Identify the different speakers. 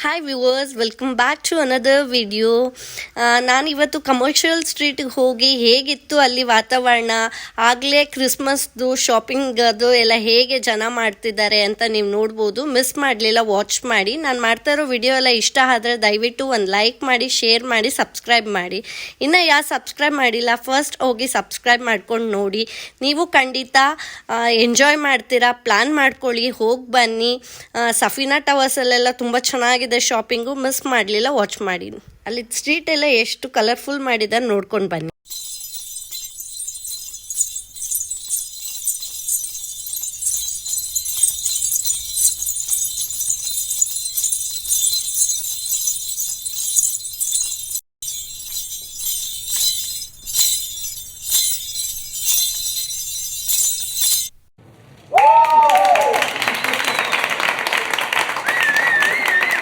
Speaker 1: Hi viewers, welcome back to another video. ನಾನಿವತ್ತು commercial ಸ್ಟ್ರೀಟಿಗೆ ಹೋಗಿ ಹೇಗಿತ್ತು ಅಲ್ಲಿ ವಾತಾವರಣ, ಆಗಲೇ ಕ್ರಿಸ್ಮಸ್ದು ಶಾಪಿಂಗ್ ಅದು ಎಲ್ಲ ಹೇಗೆ ಜನ ಮಾಡ್ತಿದ್ದಾರೆ ಅಂತ ನೀವು ನೋಡ್ಬೋದು. ಮಿಸ್ ಮಾಡಲಿಲ್ಲ, ವಾಚ್ ಮಾಡಿ. ನಾನು ಮಾಡ್ತಾ ಇರೋ ವಿಡಿಯೋ ಎಲ್ಲ ಇಷ್ಟ ಆದರೆ ದಯವಿಟ್ಟು ಒಂದು ಲೈಕ್ ಮಾಡಿ, ಶೇರ್ ಮಾಡಿ, ಸಬ್ಸ್ಕ್ರೈಬ್ ಮಾಡಿ. ಇನ್ನು ಯಾರು ಸಬ್ಸ್ಕ್ರೈಬ್ ಮಾಡಿಲ್ಲ, ಫಸ್ಟ್ ಹೋಗಿ ಸಬ್ಸ್ಕ್ರೈಬ್ ಮಾಡ್ಕೊಂಡು ನೋಡಿ. ನೀವು ಖಂಡಿತ ಎಂಜಾಯ್ ಮಾಡ್ತೀರಾ. ಪ್ಲ್ಯಾನ್ ಮಾಡ್ಕೊಳ್ಳಿ, ಹೋಗಿ ಬನ್ನಿ. ಸಫೀನಾ ಟವರ್ಸಲ್ಲೆಲ್ಲ ತುಂಬ ಚೆನ್ನಾಗಿದೆ ಶಾಪಿಂಗು. ಮಿಸ್ ಮಾಡಲಿಲ್ಲ, ವಾಚ್ ಮಾಡಿ. ಅಲ್ಲಿ ಸ್ಟ್ರೀಟ್ ಎಲ್ಲ ಎಷ್ಟು ಕಲರ್ಫುಲ್ ಮಾಡಿದ್ದಾರೆ ನೋಡ್ಕೊಂಡು ಬನ್ನಿ.